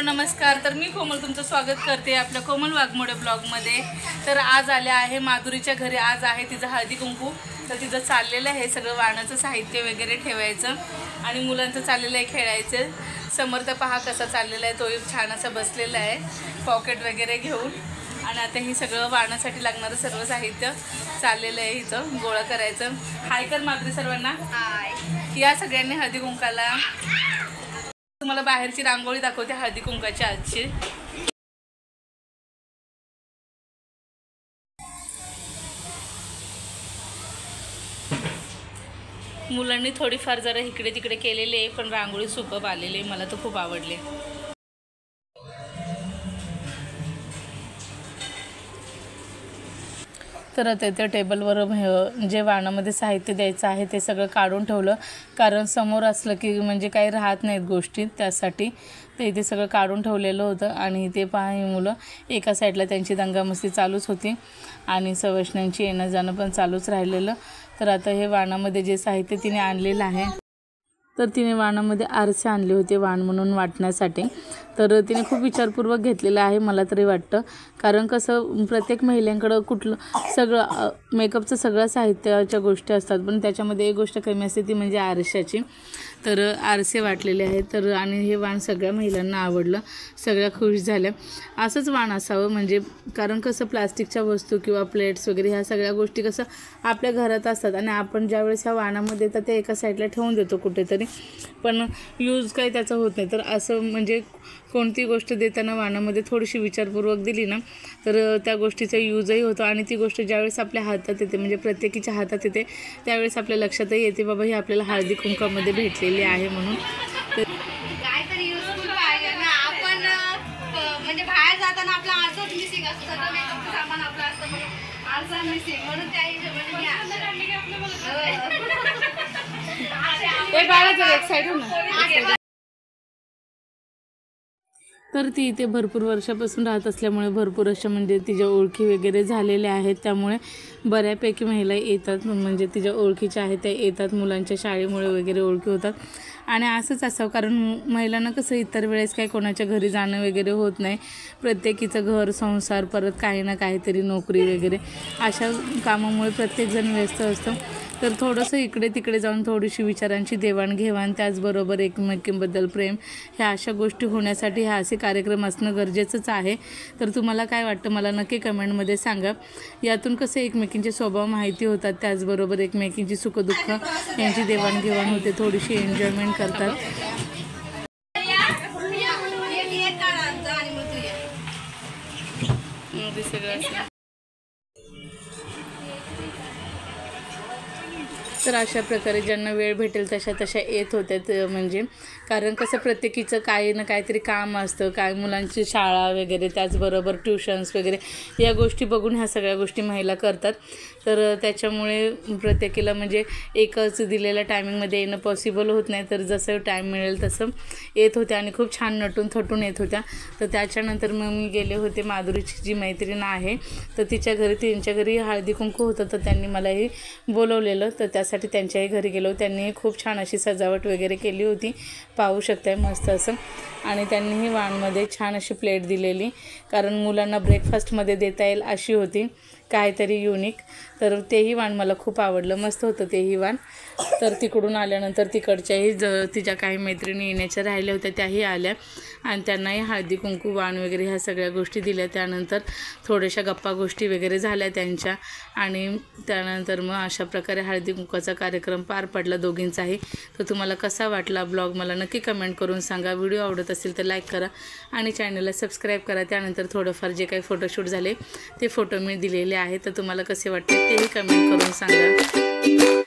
नमस्कार। तर मी कोमल तुमचं स्वागत करते आपल्या कोमल वाघमोडे ब्लॉगमध्ये। तर आज आले आहे माधुरीच्या घरी। आज आहे तिचं हळदी कुंकू। तर तिचं चाललेलं आहे सगळं वाणाचं साहित्य वगैरे ठेवायचं आणि मुलांचं चाललेलं आहे खेळायचं। समर्थ पहा कसा चाललेला आहे, तो एक छान असा बसलेला आहे पॉकेट वगैरे घेऊन। आणि आता ही सगळं वाणासाठी लागणारं सर्व साहित्य चाललेलं आहे इथं गोळा करायचं। हाय कर माधुरी सर्वांना। हाय। या सगळ्यांनी हळदी कुंकाला तुम्हाला बाहेरची रांगोळी दाखवते हळदी कुंकाची आजची। मुलांनी थोडीफार जरा इकडे तिकडे केलेली आहे, पण रांगोळी सुपब आलेली आहे, मला तर खूप आवडले। तर आता त्या टेबलवर जे वाणामध्ये साहित्य द्यायचं आहे ते सगळं काढून ठेवलं, कारण समोर असलं की म्हणजे काही राहत नाहीत गोष्टी, त्यासाठी ते इथे सगळं काढून ठेवलेलं होतं। आणि ते पहा ही मुलं एका साईडला त्यांची दंगामस्ती चालूच होती आणि सवष्ण्यांची येणं जाणं पण चालूच राहिलेलं। तर आता हे वाणामध्ये जे साहित्य तिने आणलेलं आहे, तर तिने वाणामध्ये आरसे आणले होते वाण म्हणून वाटण्यासाठी। तर तिने खूप विचारपूर्वक घेतलेलं आहे मला तरी वाटतं, कारण कसं प्रत्येक महिलांकडं कुठलं सगळं मेकअपचं सगळं साहित्याच्या गोष्टी असतात, पण त्याच्यामध्ये एक गोष्ट कमी असते ती म्हणजे आरशाची। तर आरसे वाटलेले आहेत। तर आणि हे वाण सगळ्या महिलांना आवडलं, सगळ्या खुश झाल्या। असंच वाण असावं, म्हणजे कारण कसं प्लास्टिकच्या वस्तू किंवा प्लेट्स वगैरे ह्या सगळ्या गोष्टी कसं आपल्या घरात असतात आणि आपण ज्यावेळेस ह्या वाणामध्ये तर ते एका साईडला ठेवून देतो कुठेतरी, पण यूज काही त्याचा होत नाही। तर असं म्हणजे कोणती गोष्ट देताना वाणामध्ये थोडीशी विचारपूर्वक दिली ना, तर त्या गोष्टीचा यूजही होतो आणि ती गोष्ट ज्यावेळेस आपल्या हातात येते, म्हणजे प्रत्येकीच्या हातात येते, त्यावेळेस आपल्या लक्षातही येते बाबा ही आपल्याला हळदी कुंकामध्ये भेटलेली आहे म्हणून। काहीतरी युजफुल पाहिजे ना, आपण म्हणजे बाहेर जाताना आपला आरसाच मिसिंग असतो, सगळं मेकअपचं सामान आपलं असतं म्हणून आरसा मिसिंग, म्हणून त्या हिशोबाने तर ती इथे भरपूर वर्षापासून राहत असल्यामुळे भरपूर अशा म्हणजे तिच्या ओळखी वगैरे झालेल्या आहेत, त्यामुळे बऱ्यापैकी महिला येतात, म्हणजे तिच्या ओळखीच्या आहेत त्या येतात, मुलांच्या शाळेमुळे वगैरे ओळखी होतात। आणि असंच असावं, कारण महिलांना कसं इतर वेळेस काही कोणाच्या घरी जाणं वगैरे होत नाही, प्रत्येकीचं घर संसार परत काही ना काहीतरी नोकरी वगैरे अशा कामामुळे प्रत्येकजण व्यस्त असतं। तर थोडंसं इकडे तिकडे जाऊन थोडीशी विचारांची देवाणघेवाण, त्याचबरोबर एकमेकींबद्दल प्रेम, ह्या अशा गोष्टी होण्यासाठी ह्या असे कार्यक्रम असणं गरजेचंच आहे। तर तुम्हाला काय वाटतं मला नक्की कमेंटमध्ये सांगा। यातून कसं एकमेकींचे स्वभाव माहिती होतात, त्याचबरोबर एकमेकींची सुखदुःख यांची देवाणघेवाण होते, थोडीशी एन्जॉयमेंट करतात। तर अशा प्रकारे ज्यांना वेळ भेटेल तशा येत होत्यात, म्हणजे कारण कसं प्रत्येकीचं काही ना काहीतरी काम असतं, काय मुलांची शाळा वगैरे, त्याचबरोबर ट्युशन्स वगैरे या गोष्टी बघून ह्या सगळ्या गोष्टी महिला करतात। तर त्याच्यामुळे प्रत्येकीला म्हणजे एकच दिलेल्या टायमिंगमध्ये येणं पॉसिबल होत नाही, तर जसं टाईम मिळेल तसं येत होत्या आणि खूप छान नटून थटून येत होत्या। तर त्याच्यानंतर मग मी गेले होते माधुरीची जी मैत्रीण आहे, तर त्यांच्या घरी हळदी कुंकू होतं, तर त्यांनी मलाही बोलवलेलं, तर त्यासाठी त्यांच्याही घरी गेलो। त्यांनी खूप छान अशी सजावट वगैरे केली होती, पाहू शकताय मस्त असं। आणि त्यांनीही वाणमध्ये छान अशी प्लेट दिलेली, कारण मुलांना ब्रेकफास्टमध्ये देता येईल अशी होती, काहीतरी युनिक। तर तेही वाण मला खूप आवडलं, मस्त होतं तेही वाण। तर तिकडून आल्यानंतर तिकडच्याही तिच्या काही मैत्रिणी येण्याच्या राहिल्या होत्या, त्याही आल्या आणि त्यांनाही हळदी कुंकू वाण वगैरे ह्या सगळ्या गोष्टी दिल्या। त्यानंतर थोड्याशा गप्पा गोष्टी वगैरे झाल्या त्यांच्या, आणि त्यानंतर मग अशा प्रकारे हळदी कुंकाचा कार्यक्रम पार पडला दोघींचाही। तर तुम्हाला कसा वाटला ब्लॉग मला नक्की कमेंट करून सांगा। व्हिडिओ आवडत असेल तर लाईक करा आणि चॅनलला सबस्क्राईब करा। त्यानंतर थोडंफार जे काही फोटोशूट झाले ते फोटो मी दिलेले आहे, तर तुम्हाला कसे वाटते तेही कमेंट करून सांगा।